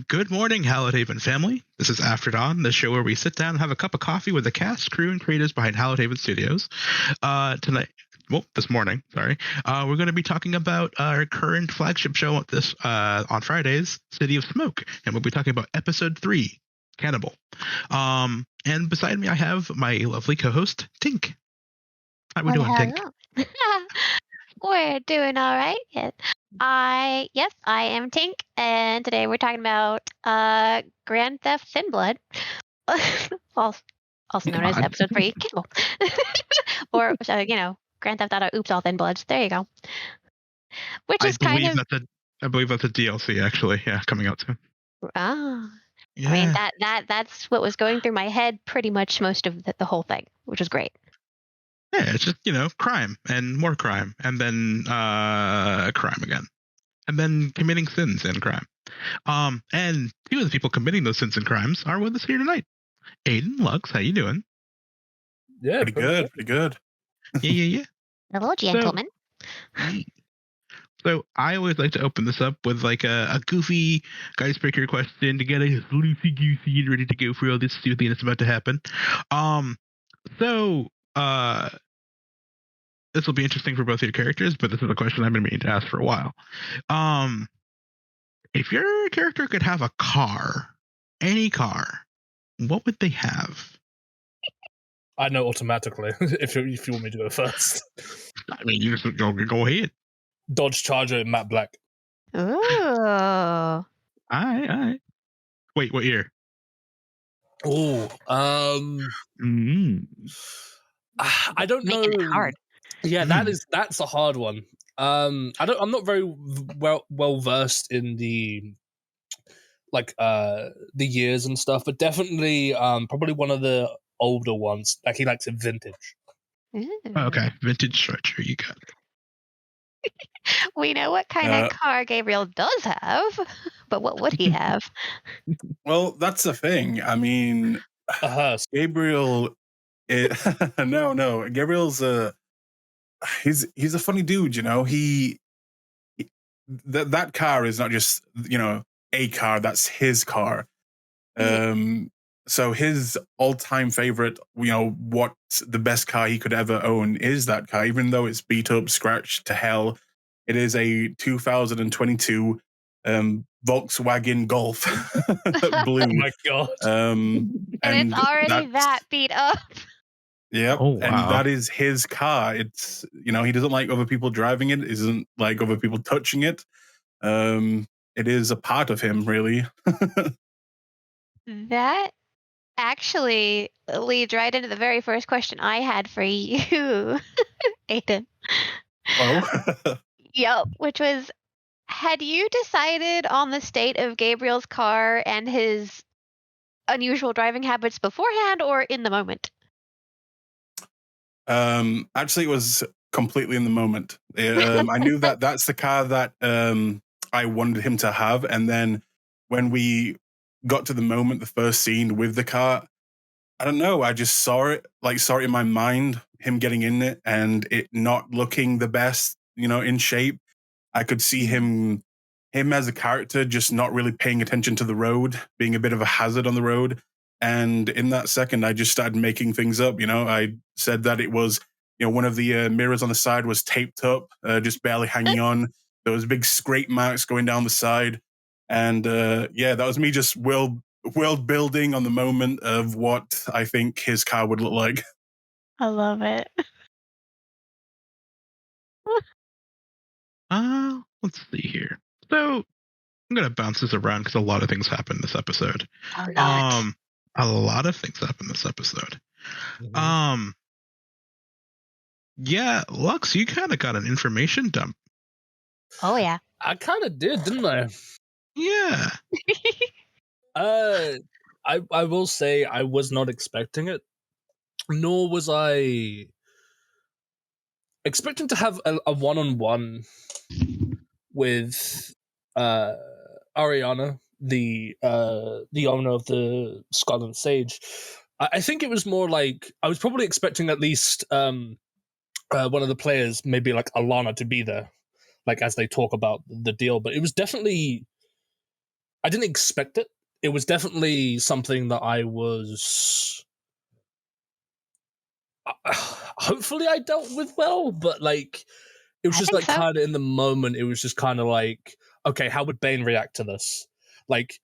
Good morning, Hallowed Haven family. This is After Dawn, the show where we sit down and have a cup of coffee with the cast, crew, and creators behind Hallowed Haven Studios. This morning, we're going to be talking about our current flagship show on Fridays, City of Smoke, and we'll be talking about Episode 3, Cannibal. And beside me, I have my lovely co-host, Tink. How we doing, Tink? We're doing all right. Yes. I am Tink, and today we're talking about Grand Theft Thin Blood, also known as Episode 3, Cannibal, or Grand Theft Auto Oops All Thin Bloods. There you go. Which is I believe that's a DLC actually. Yeah, coming out soon. Oh, yeah. I mean that's what was going through my head pretty much most of the whole thing, which was great. Yeah, it's just, crime and more crime and then crime again. And then committing sins and crime. And two of the people committing those sins and crimes are with us here tonight. Aidon, Lux, how you doing? Yeah, pretty good. Yeah. Hello, gentlemen. So I always like to open this up with like a goofy icebreaker question to get us loosey-goosey and ready to go for all this stupid thing that's about to happen. This will be interesting for both of your characters, but this is a question I've been meaning to ask for a while. If your character could have a car, any car, what would they have? I know automatically if you want me to go first. I mean, you just go ahead. Dodge Charger in matte black. Oh. Alright. Wait, what year? Oh, I don't know. Making it hard. Yeah, that's a hard one. I'm not very well versed in the years and stuff, but definitely probably one of the older ones. Like he likes it vintage. Okay, vintage stretcher, you got it. We know what kind of car Gabriel does have, but what would he have? Well, that's the thing. I mean, Gabriel. No. Gabriel's he's a funny dude. That car is not just a car. That's his car. So his all-time favorite, what the best car he could ever own is that car, even though it's beat up, scratched to hell. It is a 2022 Volkswagen Golf Blue. Oh my god! And it's already that beat up. Yep. Oh, wow. And that is his car. It's he doesn't like other people driving it. Isn't like other people touching it. It is a part of him, really. That actually leads right into the very first question I had for you, Aidon. Oh. Yep, which was, had you decided on the state of Gabriel's car and his unusual driving habits beforehand or in the moment? Actually, it was completely in the moment. I knew that that's the car that I wanted him to have. And then when we got to the moment, the first scene with the car, I don't know, I just saw it in my mind, him getting in it and it not looking the best, in shape. I could see him as a character just not really paying attention to the road, being a bit of a hazard on the road. And in that second, I just started making things up. I said that it was, one of the mirrors on the side was taped up, just barely hanging on. There was big scrape marks going down the side. And that was me just world building on the moment of what I think his car would look like. I love it. Let's see here. So I'm gonna bounce this around because a lot of things happen this episode. A lot of things happen this episode. Mm-hmm. Yeah, Lux, you kind of got an information dump. Oh yeah, I kind of did, didn't I? Yeah. I will say I was not expecting it, nor was I expecting to have a one-on-one with Ariana, the owner of the Scarlet Sage. I think it was more like I was probably expecting at least one of the players, maybe like Alana, to be there, like as they talk about the deal. But it was definitely I didn't expect it. It was definitely something that I was. Hopefully, I dealt with well, but like, it was I just think like so. kind of in the moment. It was just kind of like, okay, how would Bane react to this? Like,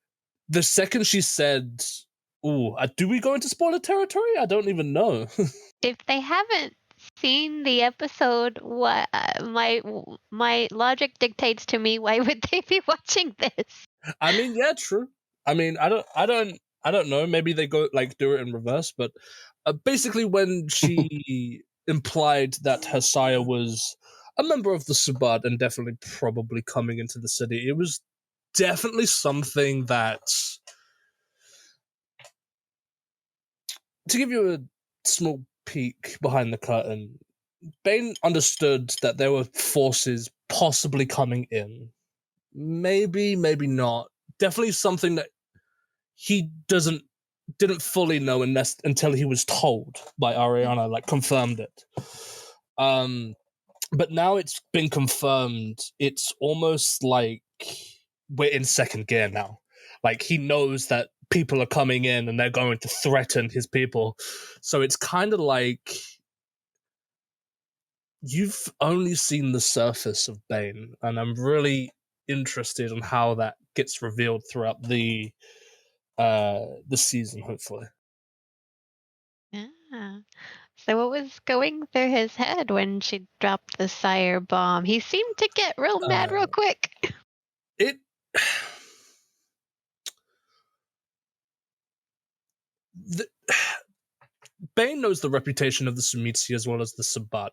the second she said, "Ooh, do we go into spoiler territory?" I don't even know. If they haven't seen the episode, what my logic dictates to me, why would they be watching this? I mean, yeah, true. I mean, I don't know. Maybe they go like do it in reverse, but basically, when she implied that her sire was a member of the Sabbat and definitely probably coming into the city, it was definitely something that, to give you a small peek behind the curtain, Bane understood that there were forces possibly coming in. Maybe, maybe not. Definitely something that he didn't fully know until he was told by Ariana, like confirmed it. But now it's been confirmed. It's almost like we're in second gear now. Like he knows that people are coming in and they're going to threaten his people. So it's kind of like you've only seen the surface of Bane, and I'm really interested in how that gets revealed throughout the season, hopefully. Yeah. So what was going through his head when she dropped the sire bomb? He seemed to get real mad real quick. It Bane knows the reputation of the Sumitsi as well as the Sabbat.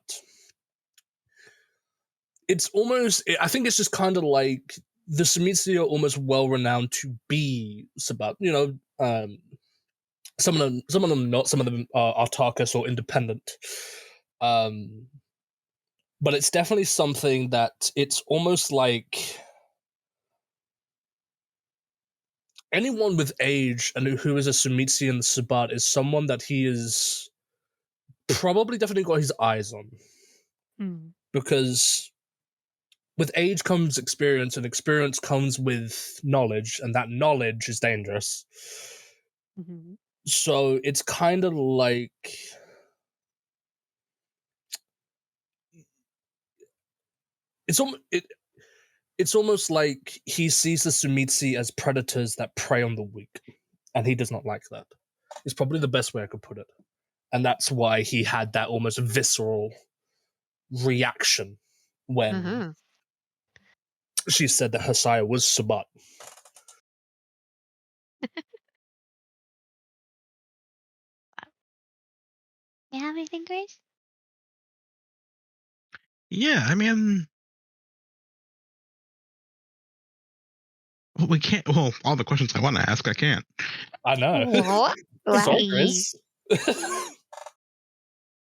It's almost, I think it's just kind of like the Sumitsi are almost well renowned to be Sabbat. You know, some of them not. Some of them are autarkist or independent. But it's definitely something that it's almost like anyone with age and who is a Sumitsi in the Sabbat is someone that he is probably definitely got his eyes on. Because with age comes experience, and experience comes with knowledge, and that knowledge is dangerous. Mm-hmm. So it's kind of like it's almost like he sees the Sumitsi as predators that prey on the weak, and he does not like that. It's probably the best way I could put it, and that's why he had that almost visceral reaction when she said that her sire was Sabbat. You have anything, Grace? Yeah, I mean, we can't. Well, all the questions I want to ask, I can't. I know. What? Sorry, Why? Grizz.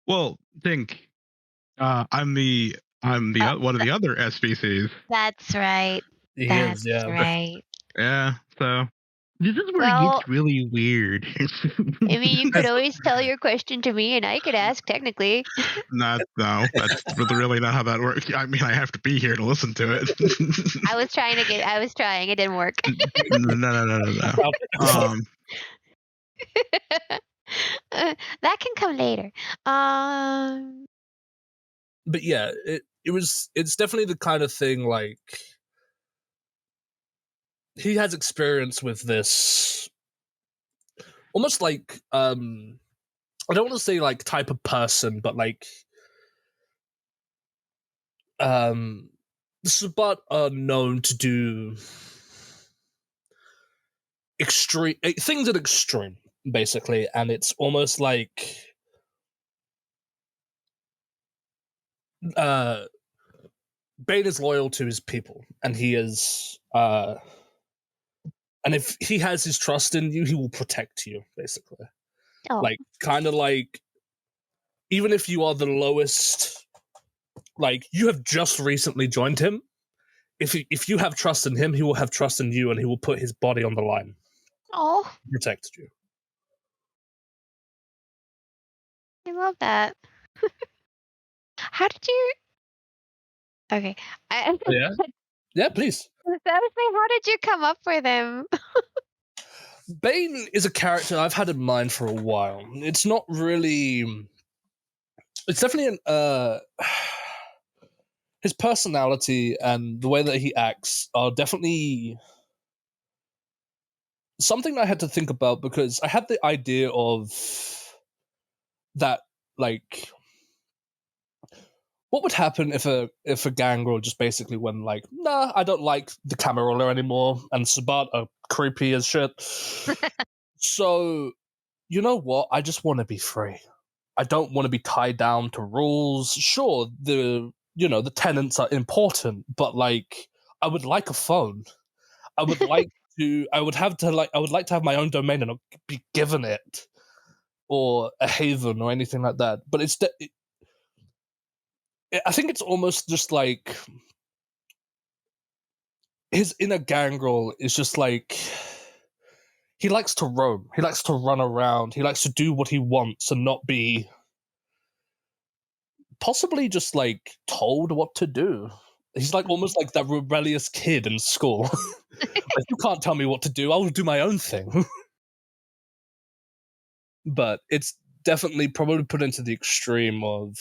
Well, think. I'm one of the other SBCs. That's right. He That's is, yeah. right. Yeah, so this is where it Well, gets really weird. I mean, you could always tell your question to me, and I could ask technically. No, that's really not how that works. I mean, I have to be here to listen to it. I was trying. It didn't work. No. That can come later. But yeah, it's definitely the kind of thing like he has experience with this almost like I don't want to say like type of person, but like the Sabbat are known to do extreme things at extreme, basically, and it's almost like Bane is loyal to his people, and he is and if he has his trust in you, he will protect you, basically. Oh. Like kind of like even if you are the lowest, like you have just recently joined him, if you have trust in him, he will have trust in you, and he will put his body on the line. Oh, To protect you. I love that. How did you? Okay, Yeah. Yeah, please. How did you come up with him? Bane is a character I've had in mind for a while. It's not really. It's definitely his personality and the way that he acts are definitely something I had to think about, because I had the idea of that, like, what would happen if a gangrel just basically went like, nah, I don't like the Camarilla anymore, and Sabat are creepy as shit. So, you know what? I just want to be free. I don't want to be tied down to rules. Sure, the tenants are important, but like, I would like a phone. I would like to. I would like to have my own domain and not be given it, or a haven or anything like that. But I think it's almost just like his inner gangrel is just like, he likes to roam. He likes to run around. He likes to do what he wants and not be possibly just like told what to do. He's like almost like that rebellious kid in school. Like, you can't tell me what to do. I'll do my own thing. But it's definitely probably put into the extreme of,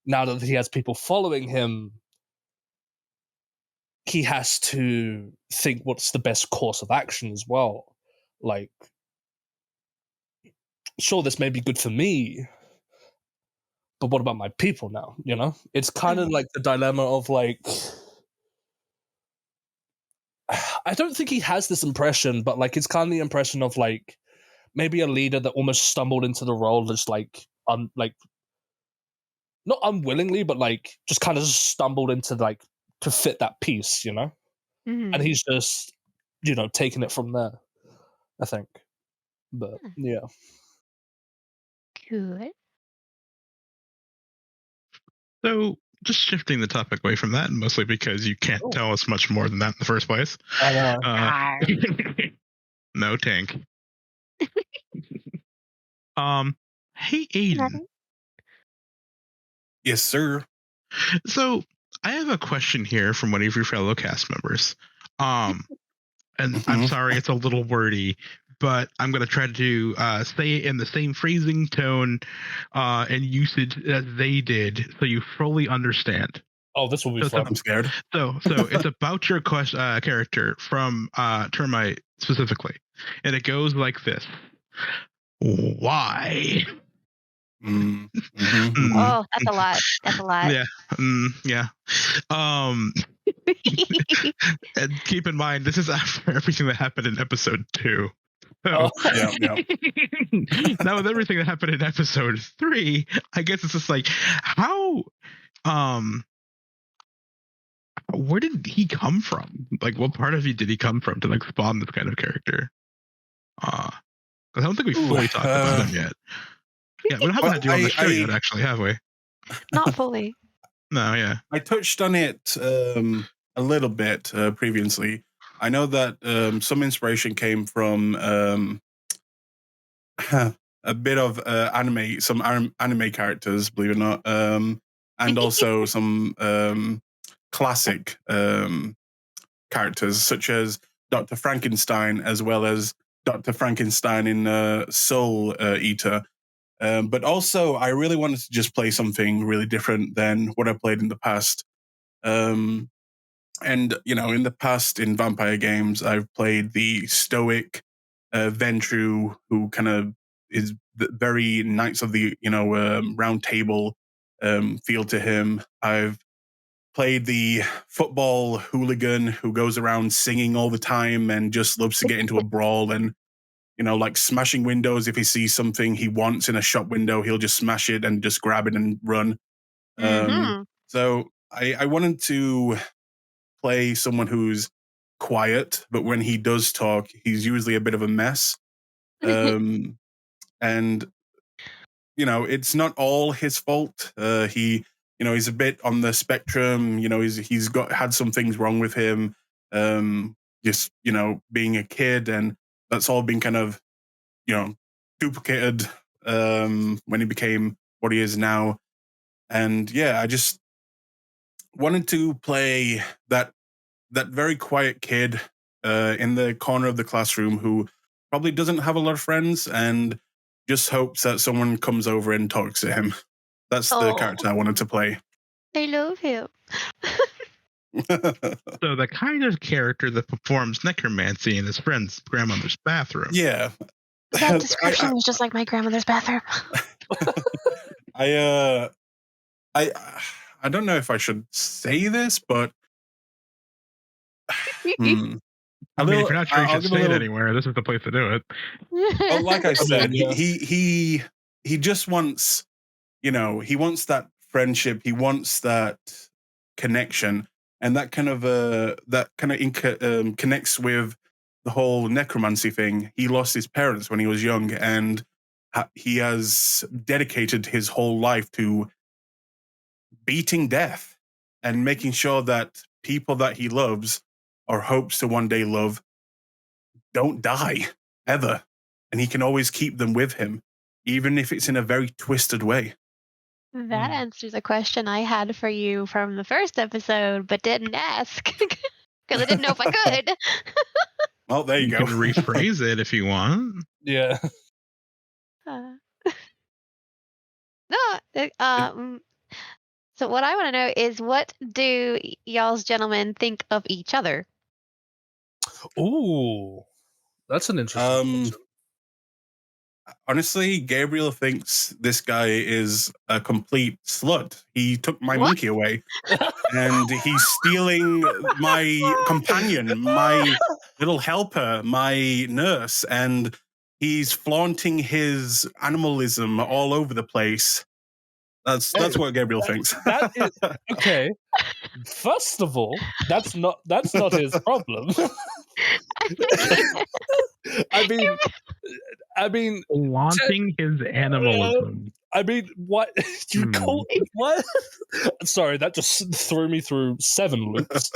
now that he has people following him, he has to think what's the best course of action as well. Like, sure, this may be good for me, but what about my people now? You know, it's kind of like the dilemma of like, I don't think he has this impression, but like, it's kind of the impression of like maybe a leader that almost stumbled into the role, just like not unwillingly, but like just kind of stumbled into like to fit that piece, you know. Mm-hmm. And he's just, taking it from there, I think. But yeah. Good. So, just shifting the topic away from that, mostly because you can't tell us much more than that in the first place. I know. No, Tink. Hey, Aidon. Nothing. Yes, sir. So, I have a question here from one of your fellow cast members. And I'm sorry, it's a little wordy, but I'm going to try to say it in the same phrasing, tone, and usage as they did, so you fully understand. Oh, this will be fun. I'm scared. So it's about your character from Termite specifically, and it goes like this: Why? Oh, that's a lot. That's a lot. Yeah. Yeah. And keep in mind, this is after everything that happened in episode 2. So, yeah. Now with everything that happened in episode 3, I guess it's just like, how, where did he come from? Like, what part of you did he come from to like spawn this kind of character? Because I don't think we fully talked about him yet. Yeah, we haven't had you on the show yet, actually, have we? Not fully. No, yeah. I touched on it a little bit previously. I know that some inspiration came from a bit of some anime characters, believe it or not, and also some classic characters such as Dr. Frankenstein, as well as Dr. Frankenstein in Soul Eater. But also, I really wanted to just play something really different than what I played in the past. And, in the past in vampire games, I've played the stoic Ventrue, who kind of is very Knights of the, round table feel to him. I've played the football hooligan who goes around singing all the time and just loves to get into a brawl and, like smashing windows. If he sees something he wants in a shop window, he'll just smash it and just grab it and run. So I wanted to play someone who's quiet, but when he does talk, he's usually a bit of a mess. And, it's not all his fault. He's a bit on the spectrum. He's had some things wrong with him. Just, being a kid, and that's all been kind of, duplicated when he became what he is now. And yeah, I just wanted to play that that very quiet kid in the corner of the classroom who probably doesn't have a lot of friends and just hopes that someone comes over and talks to him. That's the character I wanted to play. I love him. So the kind of character that performs necromancy in his friend's grandmother's bathroom. Yeah. That description was just like my grandmother's bathroom. I don't know if I should say this, but I mean, if you're not sure you should say it anywhere, this is the place to do it. Well, like I said, Yeah. he just wants, he wants that friendship, he wants that connection, and that kind of connects with the whole necromancy thing. He lost his parents when he was young, and he has dedicated his whole life to beating death and making sure that people that he loves or hopes to one day love don't die ever, and he can always keep them with him, even if it's in a very twisted way. That answers a question I had for you from the first episode, but didn't ask because I didn't know if I could. Well, there you go. You can rephrase it if you want. Yeah. So what I want to know is, what do y'all's gentlemen think of each other? Ooh, that's an interesting question. Honestly, Gabriel thinks this guy is a complete slut. He took my monkey away, and he's stealing my companion, my little helper, my nurse, and he's flaunting his animalism all over the place. That's what Gabriel thinks. That is, okay. First of all, that's not his problem. I mean, flaunting his animalism. I mean, what you call what? Sorry, that just threw me through 7 loops.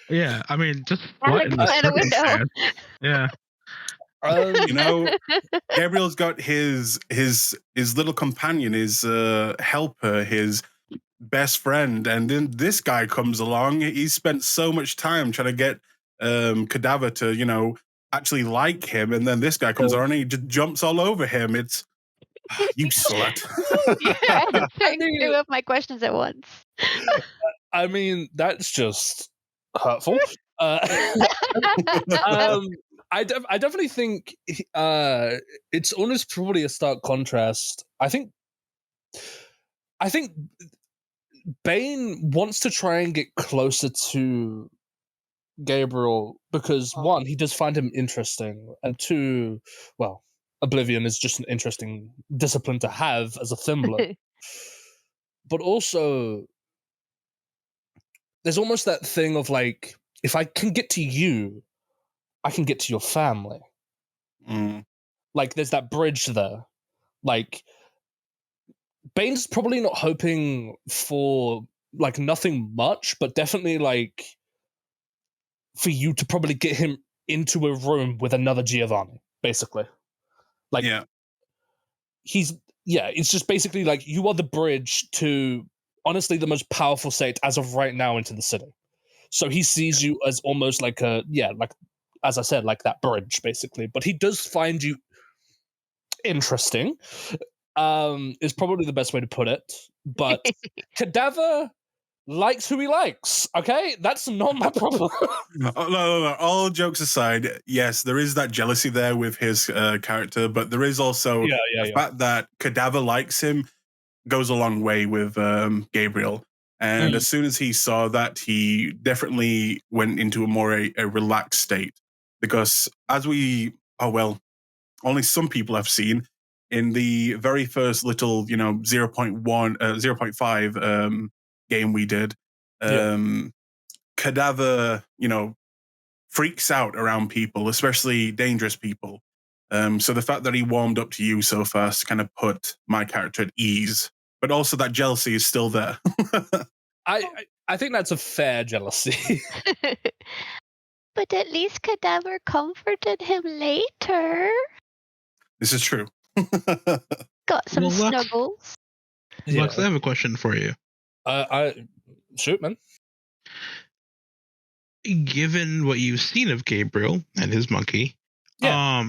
Yeah, I mean, just what in the circumstance? Yeah. Gabriel's got his little companion, his helper, his best friend, and then this guy comes along. He spent so much time trying to get Cadaver to, actually like him, and then this guy comes on and he just jumps all over him. It's you slut. Yeah, I had 2 of my questions at once. I mean, that's just hurtful. I definitely think it's almost probably a stark contrast. I think Bane wants to try and get closer to Gabriel because 1, he does find him interesting, and 2, well, Oblivion is just an interesting discipline to have as a Thimbler. But also, there's almost that thing of like, if I can get to you, I can get to your family. Like, there's that bridge there. Like, Bane's probably not hoping for, like, nothing much, but definitely, like, for you to probably get him into a room with another Giovanni, basically. Like, it's just basically, like, you are the bridge to, honestly, the most powerful state as of right now into the city. So he sees you as almost like as I said, like that bridge, basically. But he does find you interesting, is probably the best way to put it. But Cadaver likes who he likes, okay? That's not my problem. No. All jokes aside, yes, there is that jealousy there with his character, but there is also the fact that Cadaver likes him goes a long way with Gabriel. And as soon as he saw that, he definitely went into a relaxed state. Because as only some people have seen, in the very first little, 0.5 game we did, Cadaver, freaks out around people, especially dangerous people. So the fact that he warmed up to you so fast kind of put my character at ease. But also that jealousy is still there. I think that's a fair jealousy. But at least Cadaver comforted him later. This is true. Got some snuggles. Lux, I have a question for you. Shoot, man. given what you've seen of Gabriel and his monkey, Yeah.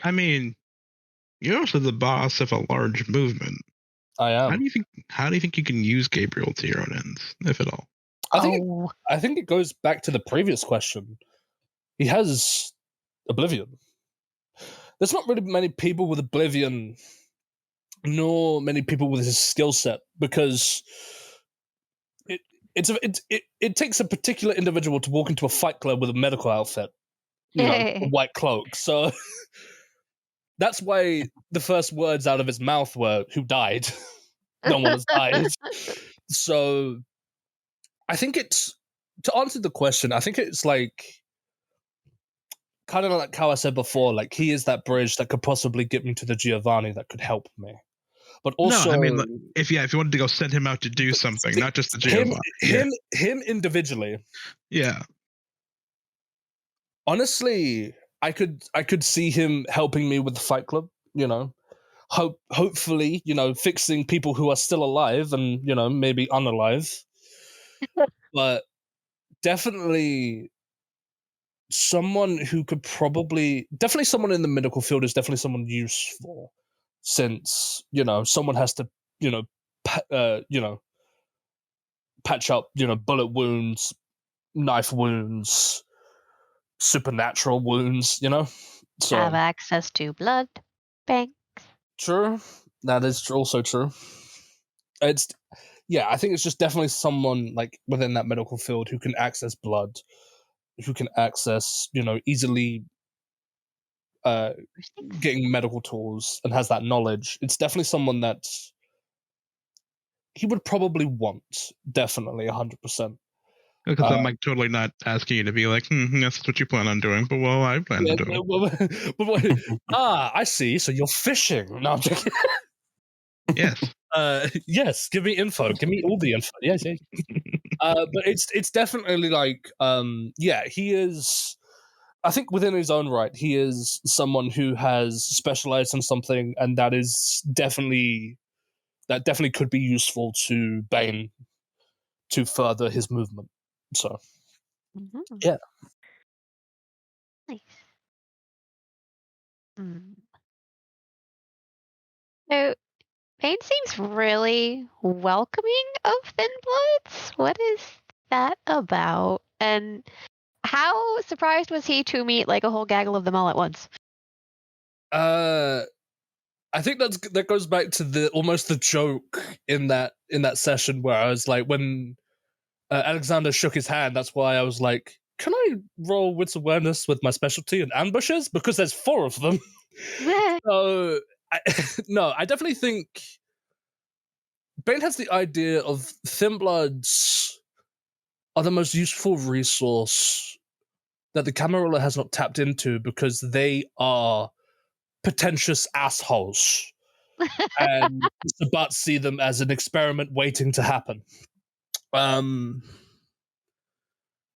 I mean, you're also the boss of a large movement. I am. How do you think you can use Gabriel to your own ends, if at all? I think it goes back to the previous question. He has Oblivion. There's not really many people with Oblivion, nor many people with his skill set, because it takes a particular individual to walk into a fight club with a medical outfit, a white cloak. So that's why the first words out of his mouth were, "Who died?" No one has died. So I think to answer the question, I think it's like kind of like how I said before, like he is that bridge that could possibly get me to the Giovanni that could help me. But also, no, I mean, if you wanted to go send him out to do something, not just the Giovanni. Him individually. Yeah. Honestly, I could see him helping me with the Fight Club. Hopefully, fixing people who are still alive and maybe unalive. But definitely someone who could definitely someone in the medical field is definitely someone useful, since someone has to patch up bullet wounds, knife wounds, supernatural wounds, so have access to blood banks. True, that is also true. I think it's just definitely someone like within that medical field who can access blood, who can access easily getting medical tools and has that knowledge. It's definitely someone that he would probably want, definitely 100%. Because I'm like totally not asking you to be like, that's what you plan on doing, but well, I plan to do it. I see. So you're fishing. No, I'm joking. Yes. Yes. Give me info. Give me all the info. Yes. But it's definitely like, he is. I think within his own right, he is someone who has specialized in something, and that definitely could be useful to Bane to further his movement. So, yeah. Nice. So, Bane seems really welcoming of Thin Bloods. What is that about? And how surprised was he to meet like a whole gaggle of them all at once? I think that goes back to almost the joke in that session where I was like, when Alexander shook his hand, that's why I was like, can I roll wits awareness with my specialty in ambushes? Because there's 4 of them. So, I definitely think Bane has the idea of Thin Bloods are the most useful resource that the Camarilla has not tapped into, because they are pretentious assholes. And the Buts see them as an experiment waiting to happen. The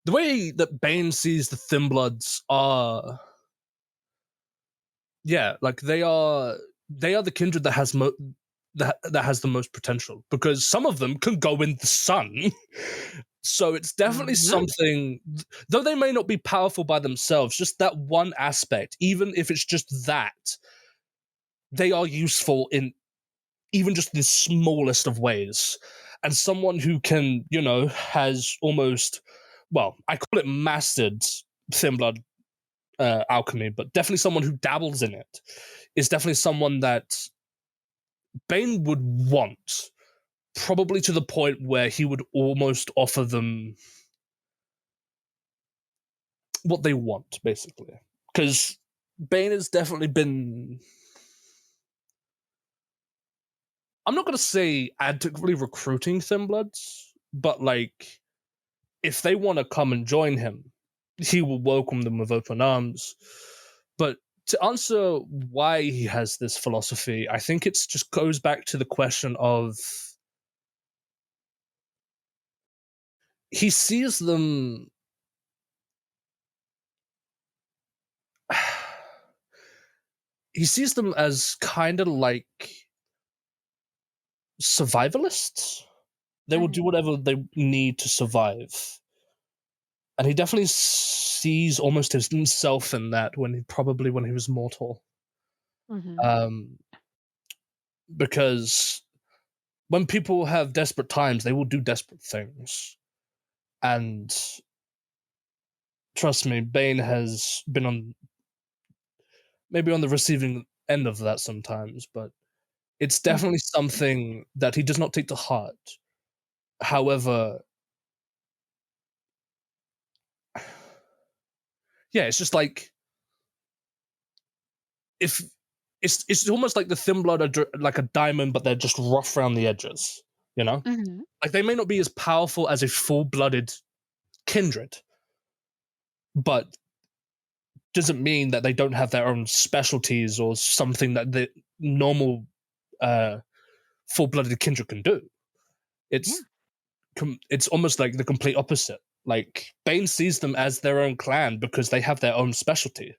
way that Bane sees the Thin Bloods are, like they are the kindred that has that has the most potential, because some of them can go in the sun. So it's definitely something, though they may not be powerful by themselves, just that one aspect, even if it's just that, they are useful in even just the smallest of ways. And someone who can, has almost, well, I call it mastered Thin Blood alchemy, but definitely someone who dabbles in it is definitely someone that Bane would want, probably to the point where he would almost offer them what they want, basically. Because Bane has definitely been, I'm not going to say actively recruiting Thin Bloods, but like, if they want to come and join him, he will welcome them with open arms. But to answer why he has this philosophy, I think it just goes back to the question of, he sees them, as kind of like survivalists. They will do whatever they need to survive. And he definitely sees almost himself in that when he was mortal. Mm-hmm. Because when people have desperate times, they will do desperate things. And trust me, Bane has been maybe on the receiving end of that sometimes, but it's definitely something that he does not take to heart. However, yeah, it's just like if it's almost like the thin blood are like a diamond, but they're just rough around the edges. You know, Mm-hmm. like they may not be as powerful as a full-blooded kindred, but doesn't mean that they don't have their own specialties or something that the normal full-blooded kindred can do. It's almost like the complete opposite. Like Bane sees them as their own clan because they have their own specialty,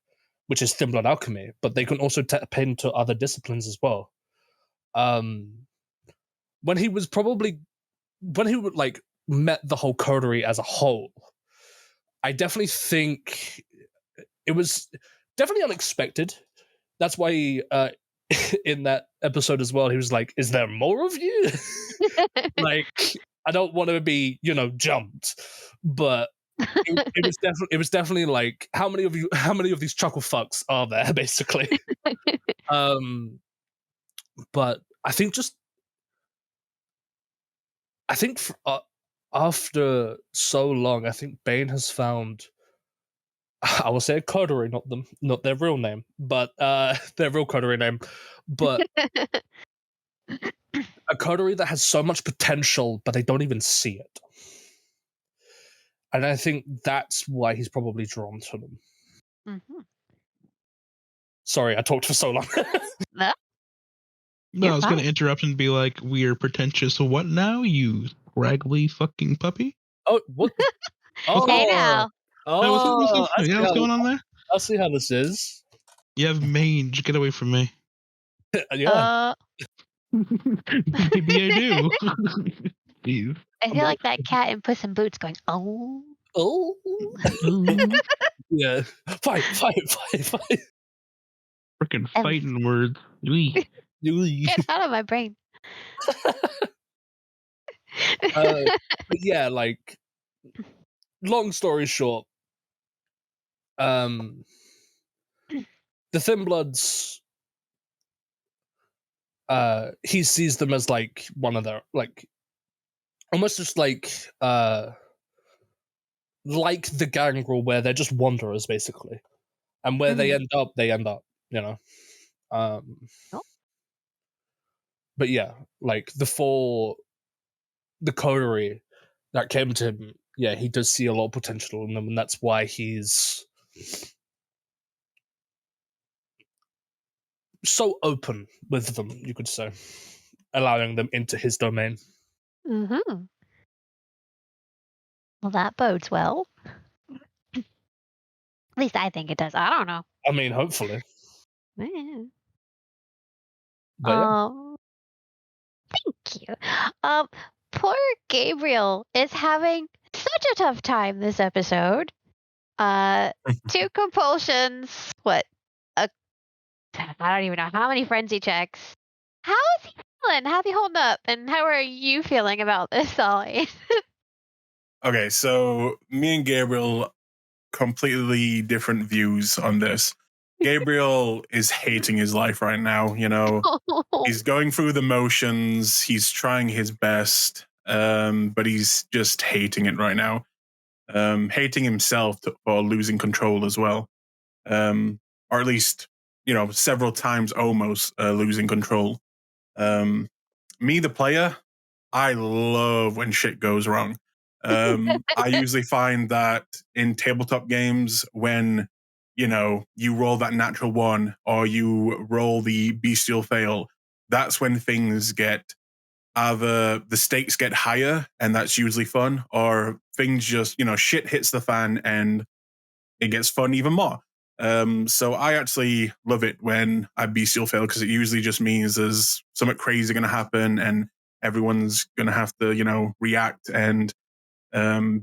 which is thin blood alchemy, but they can also tap into other disciplines as well. When he like met the whole coterie as a whole, I definitely think it was definitely unexpected. That's why he, in that episode as well, he was like, "Is there more of you?" Like, I don't want to be, jumped, but it was definitely like, how many of these chuckle fucks are there, basically? But I think after so long, I think Bane has found, I will say a coterie, not their real name, but their real coterie name, but a coterie that has so much potential, but they don't even see it. And I think that's why he's probably drawn to them. Mm-hmm. Sorry, I talked for so long. No, I was going to interrupt and be like, "We're pretentious. What now, you scraggly fucking puppy?" Oh, what? Oh, hey now. What's going on there? I'll see how this is. You have mange. Get away from me. Yeah. Maybe I do. Jeez. I feel like that cat in Puss in Boots going, oh. Oh. Yeah. Fight. Freaking fighting words. Get out of my brain. But yeah, like, long story short, the Thin Bloods, he sees them as like one of their, like, almost just like the Gangrel, where they're just wanderers basically, and where they end up, But yeah, like the coterie that came to him, yeah, he does see a lot of potential in them, and that's why he's so open with them, you could say, allowing them into his domain. Mm-hmm. Well, that bodes well. At least I think it does. I don't know. I mean, hopefully. Yeah. But yeah. Thank you. Poor Gabriel is having such a tough time this episode. 2 compulsions. What? I don't even know how many frenzy checks. How is he feeling? How's he holding up? And how are you feeling about this, Ollie? Okay, so me and Gabriel, completely different views on this. Gabriel is hating his life right now, He's going through the motions, he's trying his best, but he's just hating it right now. Hating himself for losing control as well. Or at least, several times almost losing control. Me, the player, I love when shit goes wrong. I usually find that in tabletop games, when you roll that natural one or you roll the bestial fail, that's when things get either the stakes get higher, and that's usually fun, or things just shit hits the fan and it gets fun even more. So I actually love it when I bestial fail, because it usually just means there's something crazy going to happen and everyone's going to have to react and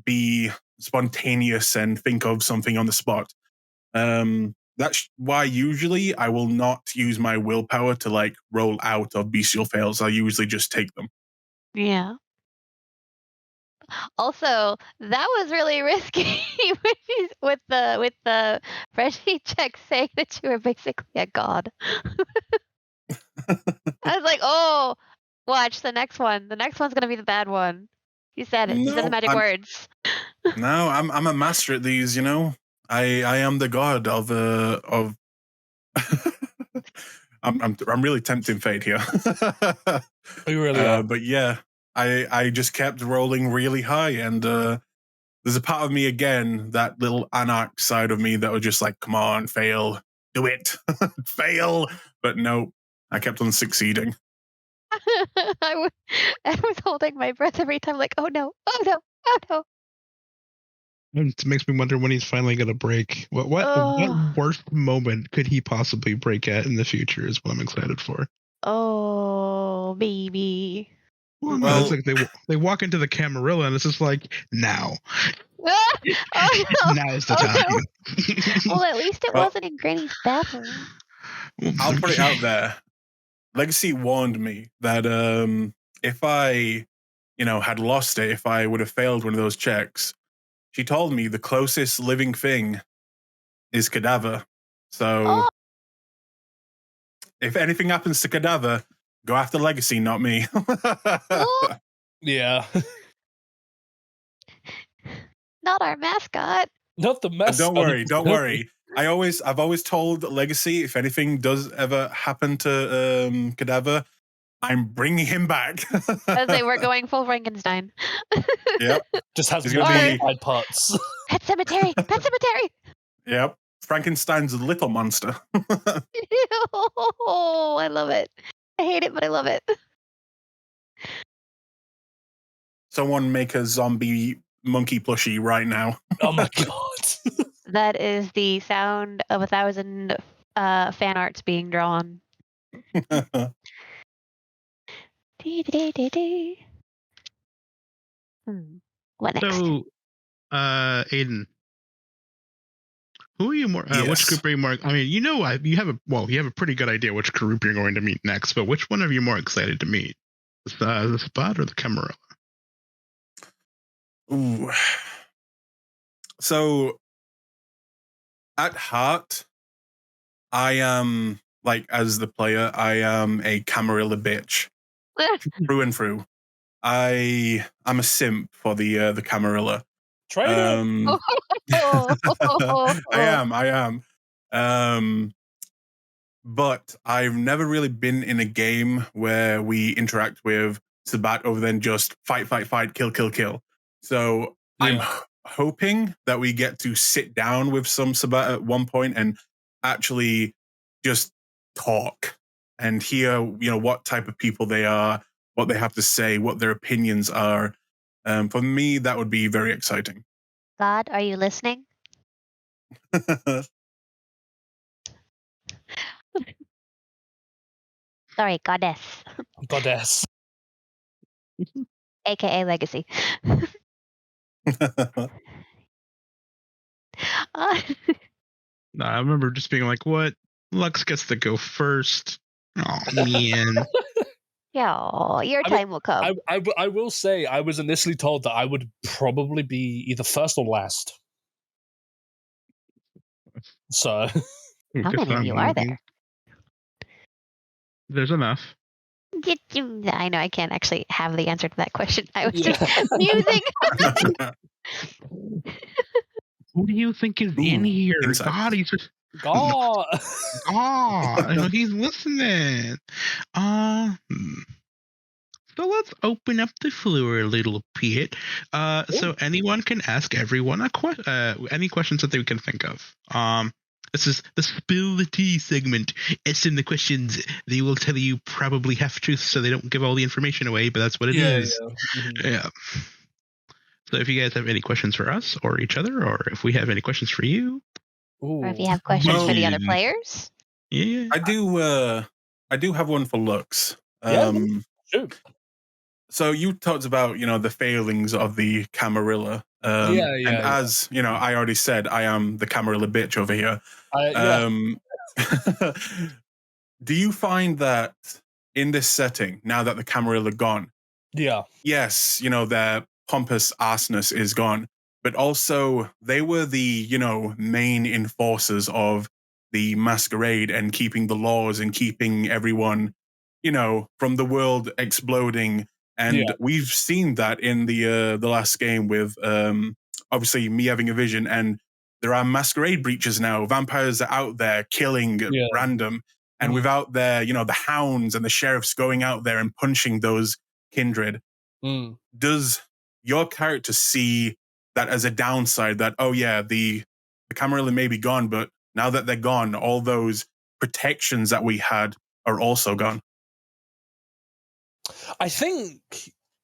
be spontaneous and think of something on the spot. That's why usually I will not use my willpower to like roll out of bestial fails. I usually just take them. Yeah. Also, that was really risky with the Freddy check saying that you were basically a god. I was like, oh, watch the next one. The next one's gonna be the bad one. You said it. You said the magic words. No, I'm a master at these. You know, I am the god of. I'm really tempting fate here. You really are. But yeah, I just kept rolling really high, and there's a part of me again, that little anarch side of me that was just like, come on, fail, do it, fail. But no, I kept on succeeding. I was holding my breath every time, like, oh no, oh no, oh no. It makes me wonder when he's finally going to break. What worst moment could he possibly break at in the future is what I'm excited for. Oh, baby. Well, it's like they walk into the Camarilla and it's just like, now. Oh, no. Now's the time. No. Well, at least it wasn't in Granny's bathroom. I'll put it out there. Legacy warned me that if I, had lost it, if I would have failed one of those checks, she told me the closest living thing is Cadaver. So if anything happens to Cadaver, go after Legacy, not me. Yeah. Not our mascot. Not the mascot. Don't worry. I've always told Legacy, if anything does ever happen to Cadaver, I'm bringing him back. As they were going full Frankenstein. Yep. Just has modified parts. Pet cemetery. Pet cemetery. Yep. Frankenstein's little monster. Oh, I love it. I hate it, but I love it. Someone make a zombie monkey plushie right now. Oh my god. That is the sound of 1,000 fan arts being drawn. What next? So, Aidon, who are you more? Yes. Which group are you more? I mean, you have a pretty good idea which group you're going to meet next. But which one are you more excited to meet? The Spot or the Camarilla? Ooh. So, at heart, I am as the player, I am a Camarilla bitch through and through. I'm a simp for the Camarilla. Traitor. I am. But I've never really been in a game where we interact with Sabat other than just fight, kill. So I'm hoping that we get to sit down with some Sabat at one point and actually just talk and hear, what type of people they are, what they have to say, what their opinions are. For me, that would be very exciting. God, are you listening? Sorry, goddess. Goddess. AKA Legacy. No, I remember just being like, "What? Lux gets to go first." Oh man. Yeah, your time will come. I will say, I was initially told that I would probably be either first or last. So, how many of you are there? There's enough. I know I can't actually have the answer to that question. I was just musing. Who do you think is in here? God, he's just... God, he's listening. So let's open up the floor a little bit. So anyone can ask everyone any questions that they can think of. This is the spill the tea segment. Ask them the questions. They will tell you probably half truths, so they don't give all the information away. But that's what it is. Yeah. Mm-hmm. Yeah. So if you guys have any questions for us or each other, or if we have any questions for you, or if you have questions for the other players, yeah, I do have one for Lux. Sure. So you talked about the failings of the Camarilla. And as you know, I already said I am the Camarilla bitch over here. Do you find that in this setting, now that the Camarilla are gone, yes, you know, their pompous arseness is gone, but also they were the, you know, main enforcers of the masquerade and keeping the laws and keeping everyone, you know, from the world exploding. And we've seen that in the last game with obviously me having a vision, and there are masquerade breaches now. Vampires are out there killing random, and without their, you know, the hounds and the sheriffs going out there and punching those kindred. Does your character see that as a downside, that, oh yeah, the Camarilla may be gone, but now that they're gone, all those protections that we had are also gone? I think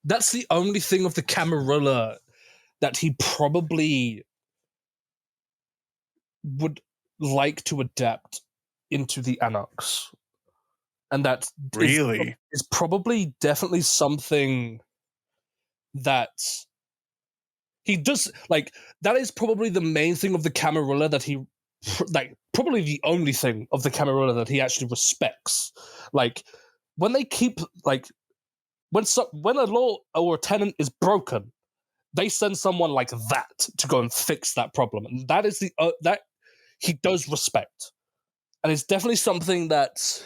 that's the only thing of the Camarilla that he probably would like to adapt into the Anarchs. And that really is probably definitely something that he does, like, that is probably the main thing of the Camarilla that he, like, probably the only thing of the Camarilla that he actually respects. Like, when they keep, like, when a law or a tenant is broken, they send someone like that to go and fix that problem. And that is that he does respect. And it's definitely something that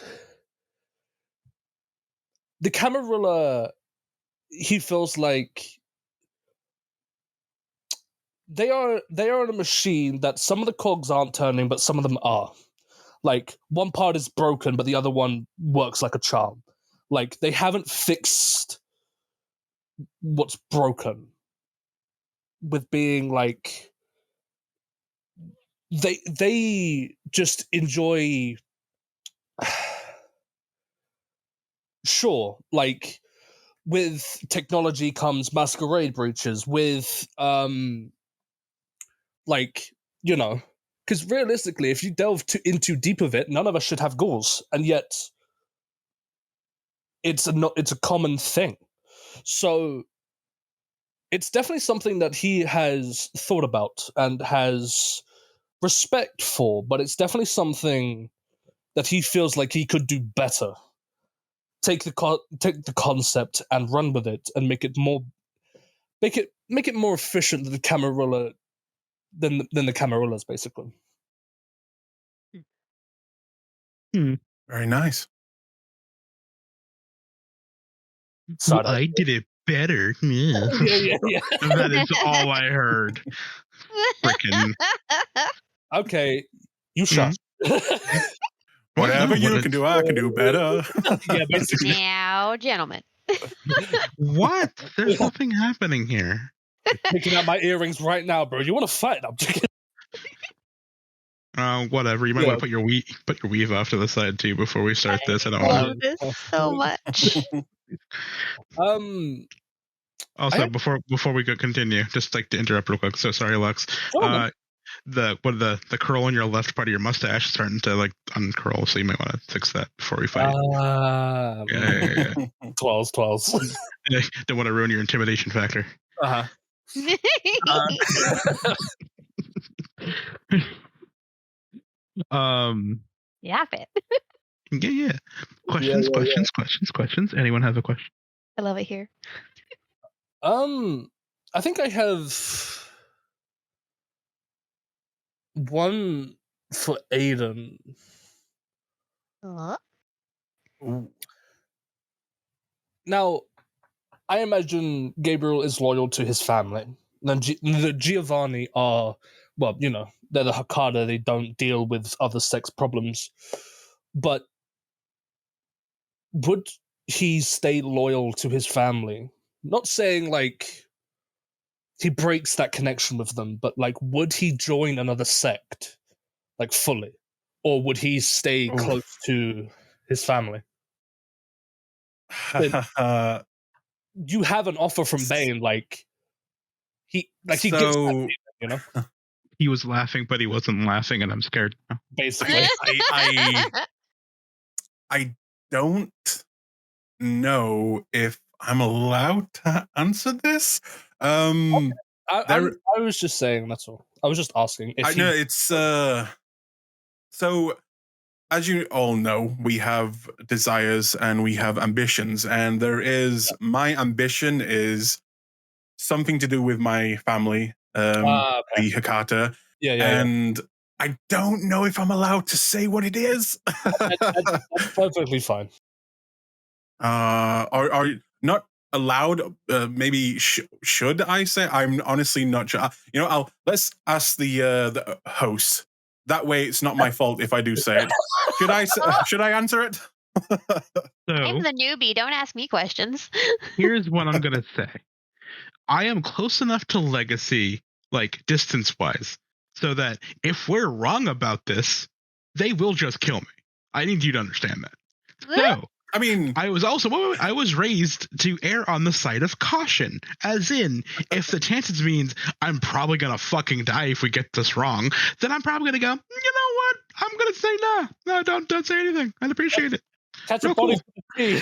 the Camarilla, he feels like they are in a machine that some of the cogs aren't turning, but some of them are. Like, one part is broken, but the other one works like a charm. Like, they haven't fixed what's broken with being like, they just enjoy. Sure, like, with technology comes masquerade breaches, with like, you know, because realistically, if you delve into deep of it, none of us should have ghouls, and yet it's a common thing. So it's definitely something that he has thought about and has respect for, but it's definitely something that he feels like he could do better. Take the concept and run with it and make it more efficient than the Camarilla than the Camarillas, basically. Very nice. Well, I did it better. Yeah. Yeah. That is all I heard. Frickin'. Okay, you shut. Whatever you can do, I can do better. Yeah, basically. Now, gentlemen. What? There's nothing happening here. Picking out my earrings right now, bro. You want to fight? I'm just kidding. Whatever. You might want to put your weave off to the side too before we start this. I don't want this so much. Also, before we continue, just like to interrupt real quick. So sorry, Lux. The curl on your left part of your mustache is starting to like uncurl, so you might want to fix that before we fight. Yeah. Twelves. Don't want to ruin your intimidation factor. Yap it. Yeah. Questions. Anyone have a question? I love it here. I think I have one for Aidon. Now, I imagine Gabriel is loyal to his family. The Giovanni are, well, you know, they're the Hakata. They don't deal with other sex problems. But would he stay loyal to his family? Not saying, like, he breaks that connection with them, but, like, would he join another sect, like, fully? Or would he stay close to his family? You have an offer from Bane, he gives that, you know? He was laughing, but he wasn't laughing, and I'm scared now. Basically. I don't know if I'm allowed to answer this. I was just saying, that's all. I was just asking. I know it's so. As you all know, we have desires and we have ambitions, and my ambition is something to do with my family, the Hakata, and I don't know if I'm allowed to say what it is. That's perfectly fine. Are not allowed? Maybe should I say? I'm honestly not sure. Let's ask the host. That way, it's not my fault if I do say it. Should I answer it? I'm the newbie. Don't ask me questions. Here's what I'm gonna say. I am close enough to Legacy, like distance-wise, so that if we're wrong about this, they will just kill me. I need you to understand that. So, I mean, I was raised to err on the side of caution, as in, if the chances means I'm probably gonna fucking die if we get this wrong, then I'm probably gonna go, you know what? I'm gonna say no, don't say anything. I'd appreciate it. Catch a body. Yeah,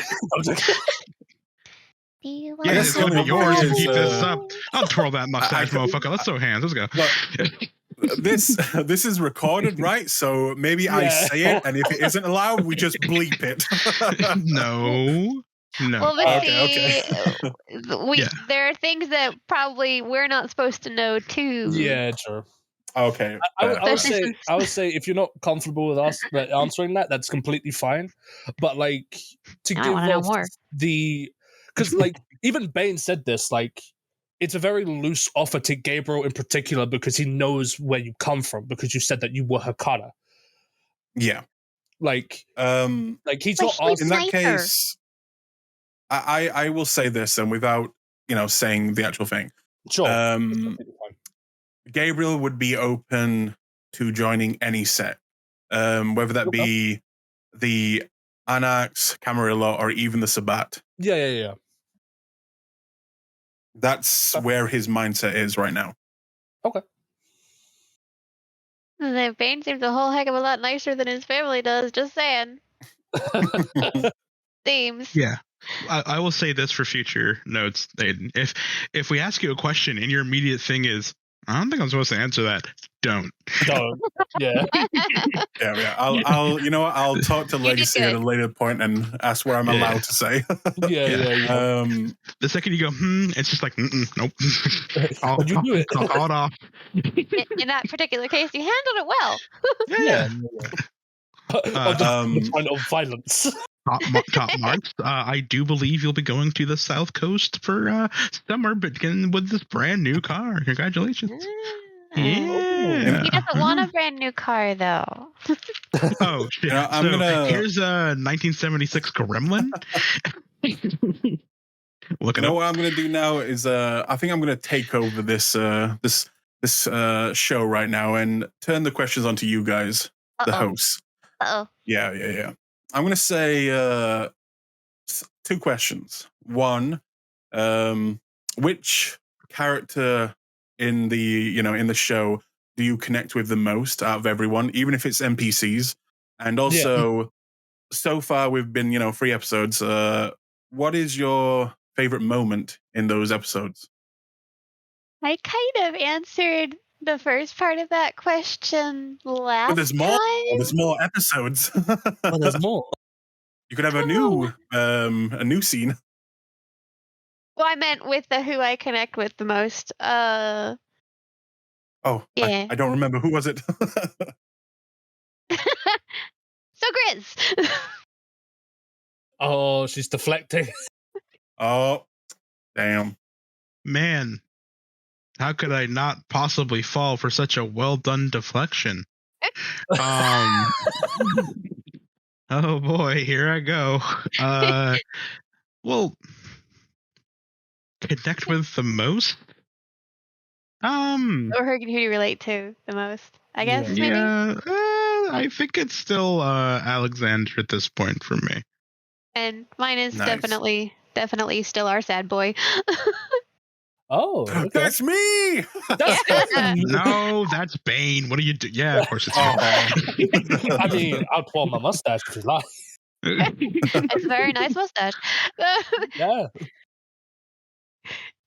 it's gonna be yours to keep this up. I'll twirl that mustache, motherfucker. Let's throw hands. Let's go. This is recorded, right? So maybe I say it, and if it isn't allowed, we just bleep it. No. Well, but there are things that probably we're not supposed to know too. Yeah, sure. Okay. I would say if you're not comfortable with us answering that, that's completely fine. But like to give us because like even Bane said this, like it's a very loose offer to Gabriel in particular because he knows where you come from because you said that you were Hakata. Yeah. Like he's not asking. In that case, I will say this, and without saying the actual thing. Sure. Gabriel would be open to joining any set, whether that be the Anax, Camarilla, or even the Sabat. Yeah. That's where his mindset is right now. Okay. The Bane seems a whole heck of a lot nicer than his family does, just saying. Seems. Yeah. I will say this for future notes, Aiden. If we ask you a question and your immediate thing is, I don't think I'm supposed to answer that, don't. Yeah. Yeah. I'll talk to Legacy at a later point and ask what I'm allowed to say. Yeah. The second you go, it's just like, nope. Would you do it? I'll call it off. In that particular case, you handled it well. Yeah. Point of violence. Top marks. I do believe you'll be going to the South Coast for summer, beginning with this brand new car. Congratulations! Yeah. He doesn't want a brand new car, though. Oh shit! Here's a 1976 Gremlin. What I'm gonna do now is I think I'm gonna take over this show right now and turn the questions onto you guys, the hosts. Yeah. I'm going to say 2 questions. One, which character in the show do you connect with the most out of everyone, even if it's NPCs? And also, so far we've been 3 episodes. What is your favorite moment in those episodes? I kind of answered the first part of that question last But there's more. time. There's more episodes. There's more. You could have a new scene. Well, I meant with the who I connect with the most. I don't remember. Who was it? So Grizz. Oh, she's deflecting. Oh, damn. Man, how could I not possibly fall for such a well done deflection? Oh boy, here I go. Well, connect with the most? Or who do you relate to the most? I guess maybe. Yeah, I think it's still Alexander at this point for me. And mine is Nice. definitely still our sad boy. Oh, okay. That's me. No, that's Bane. What do you do? Yeah, of course it's I mean, I'll twirl my mustache if you like. It's a very nice mustache. Yeah.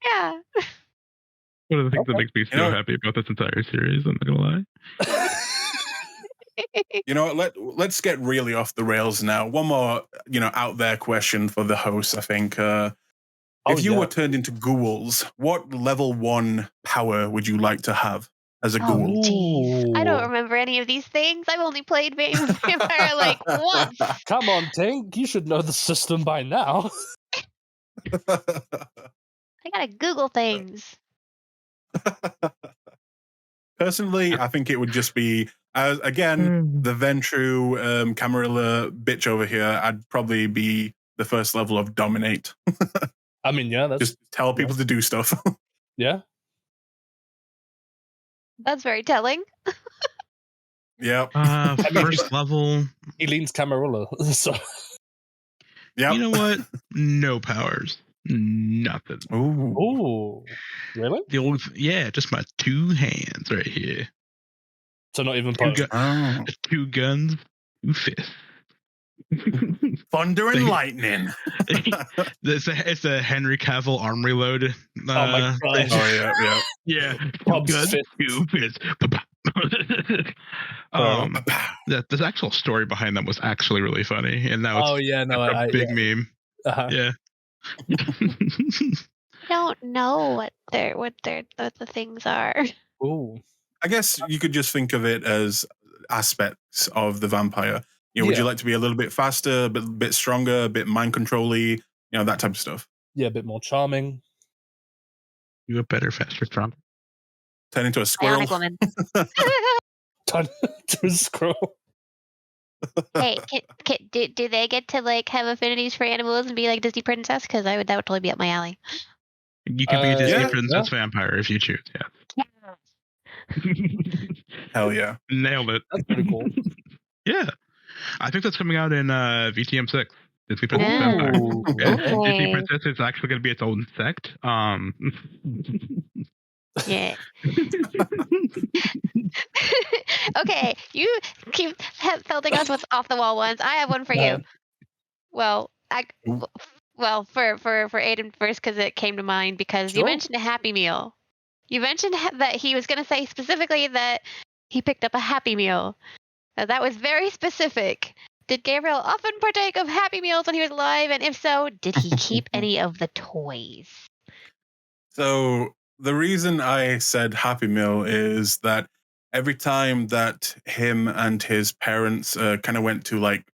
Yeah. One of the things that makes me so happy about this entire series, I'm not gonna lie. You know what? Let's get really off the rails now. One more, out there question for the host. I think, if you were turned into ghouls, what level 1 power would you like to have as a ghoul? Jeez. I don't remember any of these things. I've only played Vampire like once. Come on, Tink. You should know the system by now. I gotta Google things. Personally, I think it would just be, again, the Ventru Camarilla bitch over here. I'd probably be the first level of Dominate. I mean, yeah, that's just tell people to do stuff. Yeah. That's very telling. Yep. First level. He leans Camarilla, so. Yep. You know what? No powers. Nothing. Ooh. Really? The old, just my 2 hands right here. So not even 2 guns, 2 fists. Thunder and lightning. It's a Henry Cavill arm reload. Oh my god! Yeah. 2 guns, 2 fists. The actual story behind them was actually really funny, and now it's a big meme. Yeah. I don't know what the things are. Ooh. I guess you could just think of it as aspects of the vampire. Would you like to be a little bit faster, a bit stronger, a bit mind control-y, that type of stuff? Yeah, a bit more charming. You a better, faster, stronger. Turn into a squirrel. Bionic woman. Turn into a squirrel. Hey, do they get to like have affinities for animals and be like Disney princess? Because that would totally be up my alley. You could be a Disney princess vampire if you choose. Yeah. Hell yeah! Nailed it. That's pretty cool. Yeah. I think that's coming out in VTM 6. Disney Princess Vampire. Yeah. Disney Princess is actually going to be its own sect. Yeah. Okay, you keep pelting us with off the wall ones. I have one for you. Well, for Aiden first because it came to mind because you mentioned a Happy Meal. You mentioned that he was going to say specifically that he picked up a Happy Meal. That was very specific. Did Gabriel often partake of Happy Meals when he was alive? And if so, did he keep any of the toys? So the reason I said Happy Meal is that every time that him and his parents kind of went to like,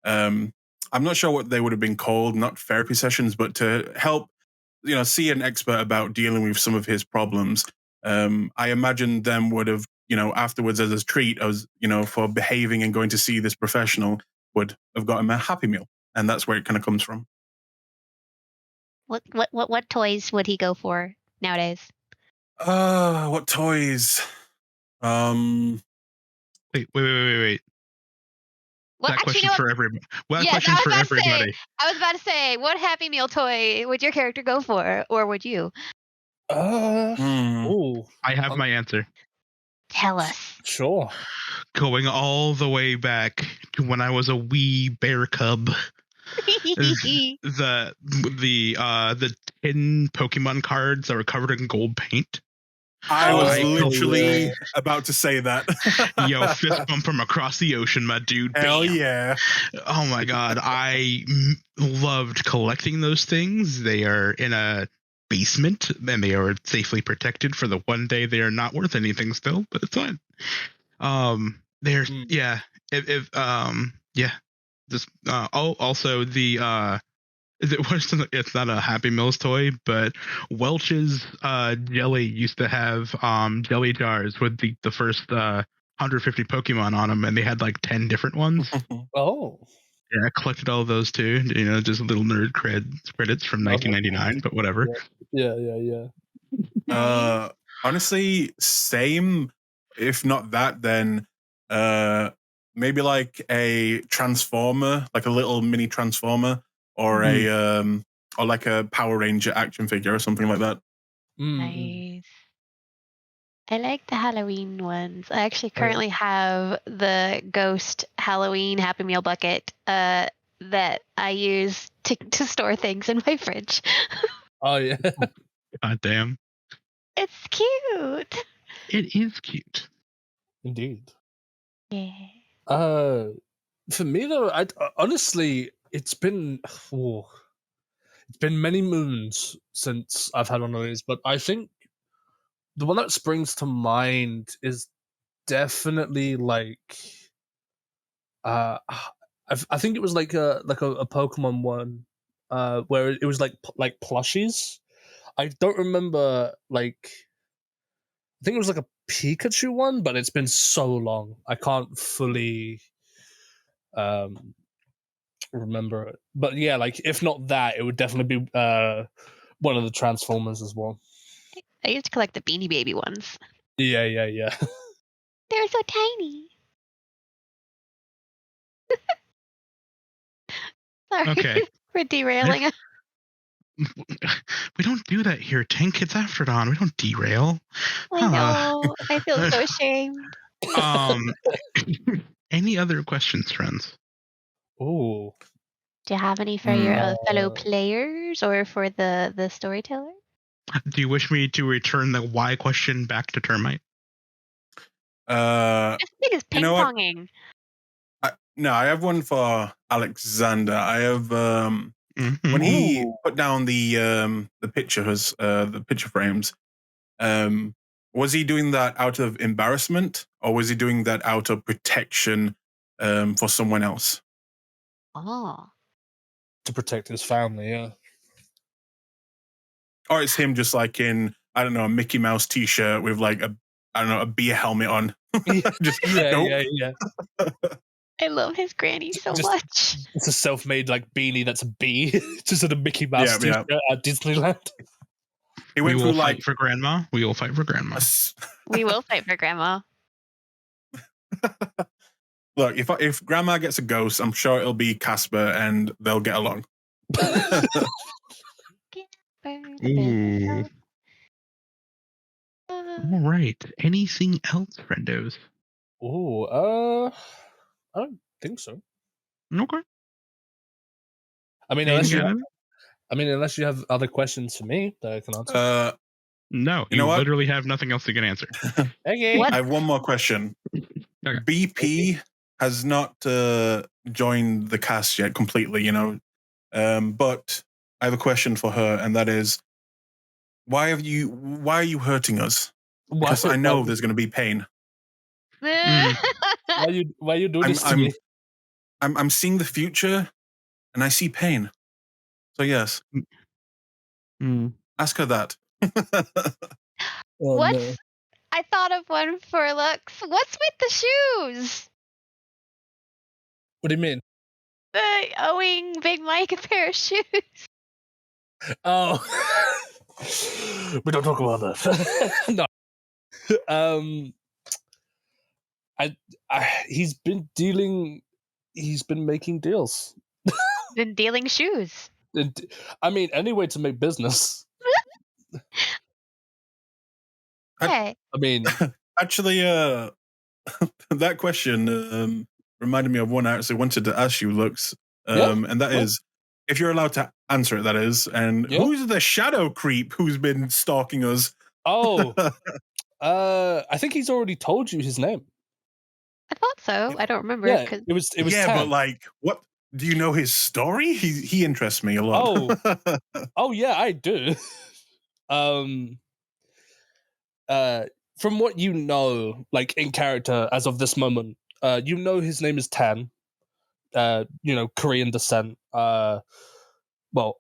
I'm not sure what they would have been called, not therapy sessions, but to help, see an expert about dealing with some of his problems. I imagine them would have, afterwards as a treat, for behaving and going to see this professional, would have got him a Happy Meal, and that's where it kind of comes from. What toys would he go for nowadays? What toys? Wait. Well, that question's for everybody. Well, that question's for everybody. I was about to say, what Happy Meal toy would your character go for, or would you? I have my answer. Tell us. Sure. Going all the way back to when I was a wee bear cub. the 10 Pokemon cards that were covered in gold paint. I was literally about to say that. Yo, fist bump from across the ocean, my dude. Hell Bam. yeah. Oh my god, I loved collecting those things. They are in a basement and they are safely protected for the one day they are not worth anything still, but it's fine. Also the it's not a Happy Meals toy, but Welch's jelly used to have jelly jars with the first 150 Pokemon on them, and they had like 10 different ones. Oh. Yeah, I collected all of those too. Just little nerd credits from 1999, but whatever. Yeah. Honestly, same. If not that, then maybe like a Transformer, like a little mini Transformer, or or like a Power Ranger action figure or something like that. Nice. I like the Halloween ones. I actually currently have the Ghost Halloween Happy Meal bucket that I use to store things in my fridge. Oh yeah. God damn. It's cute. It is cute. Indeed. Yeah. For me though, honestly, it's been many moons since I've had one of these, but I think the one that springs to mind is definitely like I think it was like a Pokemon one where it was like plushies. I don't remember like I think it was like a Pikachu one, but it's been so long I can't fully remember it. But yeah, like if not that, it would definitely be one of the Transformers as well. I used to collect the Beanie Baby ones. Yeah. They're so tiny. Sorry. Okay. We're derailing. We don't do that here, Tink. It's after dawn. We don't derail. I know. I feel so ashamed. Any other questions, friends? Ooh. Do you have any for your fellow players or for the storyteller? Do you wish me to return the why question back to Termite? This thing is ping ponging. No, I have one for Alexander. I have when he put down the pictures, the picture frames. Was he doing that out of embarrassment, or was he doing that out of protection for someone else? Oh. To protect his family, yeah. Or it's him just like in, I don't know, a Mickey Mouse t-shirt with like a beer helmet on. Just, yeah. I love his granny so much. It's a self-made like beanie that's a bee, just at a Mickey Mouse t-shirt at Disneyland. We will fight for Grandma. We will fight for Grandma. We will fight for Grandma. Look, if Grandma gets a ghost, I'm sure it'll be Casper, and they'll get along. Ooh. All right. Anything else, friendos? Oh, I don't think so. Okay. I mean, unless you have other questions for me that I can answer. No, you literally have nothing else you can answer. Okay. I have one more question. Okay. BP has not joined the cast yet completely, but I have a question for her, and that is, why are you hurting us? Because I know there's going to be pain. Why you do this to me? I'm seeing the future, and I see pain. So yes, ask her that. I thought of one for Lux. What's with the shoes? What do you mean? Owing Big Mike a pair of shoes. Oh, we don't talk about that. No. He's been making deals. Been dealing shoes. I mean, any way to make business. Okay. I mean, actually, that question reminded me of one I actually wanted to ask you, Lux, and that is, if you're allowed to answer it, that is, and who's the shadow creep who's been stalking us? Oh, I think he's already told you his name. I thought so. I don't remember. Yeah, it was. Yeah, but like, what? Do you know his story? He interests me a lot. Oh yeah, I do. From what you know, like in character as of this moment, his name is Tan. Korean descent. Well,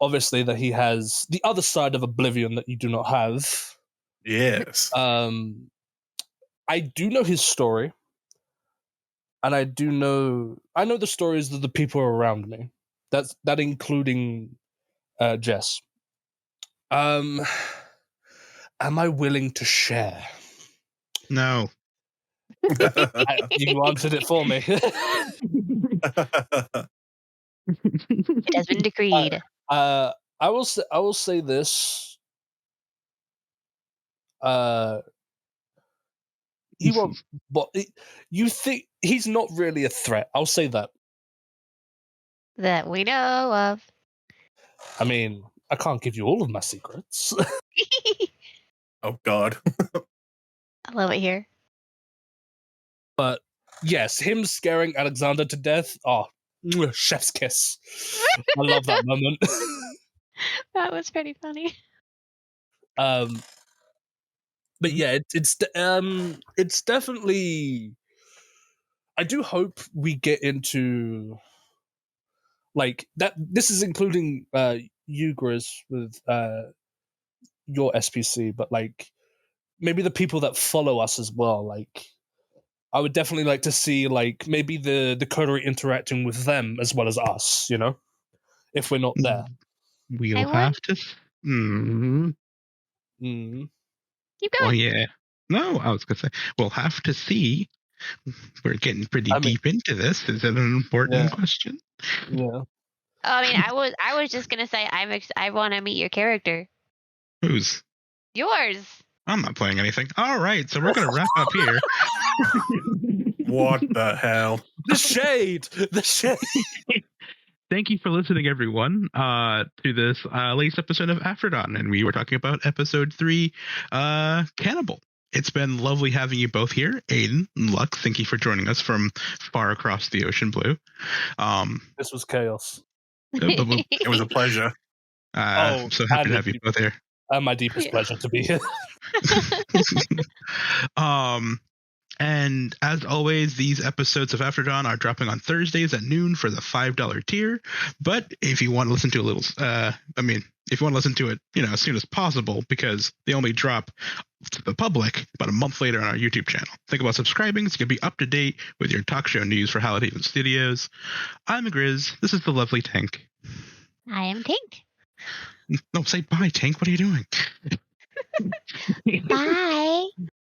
obviously that he has the other side of Oblivion that you do not have. Yes. I do know his story. And I know the stories of the people around me. That including Jess. Am I willing to share? No. You answered it for me. It has been decreed. I will say this. He won't. But you think he's not really a threat? I'll say that. That we know of. I mean, I can't give you all of my secrets. Oh God. I love it here. But yes, him scaring Alexander to death. Oh, chef's kiss. I love that moment. That was pretty funny. But yeah, it's definitely. I do hope we get into like that. This is including you, Grizz, with your SPC, but like maybe the people that follow us as well. Like, I would definitely like to see like maybe the coterie interacting with them as well as us. You know, if we're not there. We'll I have would. to. Mm, Keep well, going. yeah. No, I was gonna say we'll have to see. We're getting pretty I mean, deep into this. Is that an important Yeah. question? yeah. I mean, I was just gonna say I want to meet your character. Who's? Yours. I'm not playing anything. All right, so we're gonna wrap up here. What the hell? The shade. The shade. Thank you for listening, everyone, to this latest episode of After Dawn, and we were talking about episode 3, Cannibal. It's been lovely having you both here, Aidon and Lux. Thank you for joining us from far across the ocean blue. This was chaos. It was a pleasure. I'm so happy to have you both here. My deepest pleasure to be here. And as always, these episodes of After Dawn are dropping on Thursdays at noon for the $5 tier. But if you want to listen to a little, if you want to listen to it, as soon as possible, because they only drop to the public about a month later on our YouTube channel. Think about subscribing so you can be up to date with your talk show news for Hallowed Studios. I'm Grizz. This is the lovely Tank. I am Tink. No, say bye, Tank. What are you doing? Bye.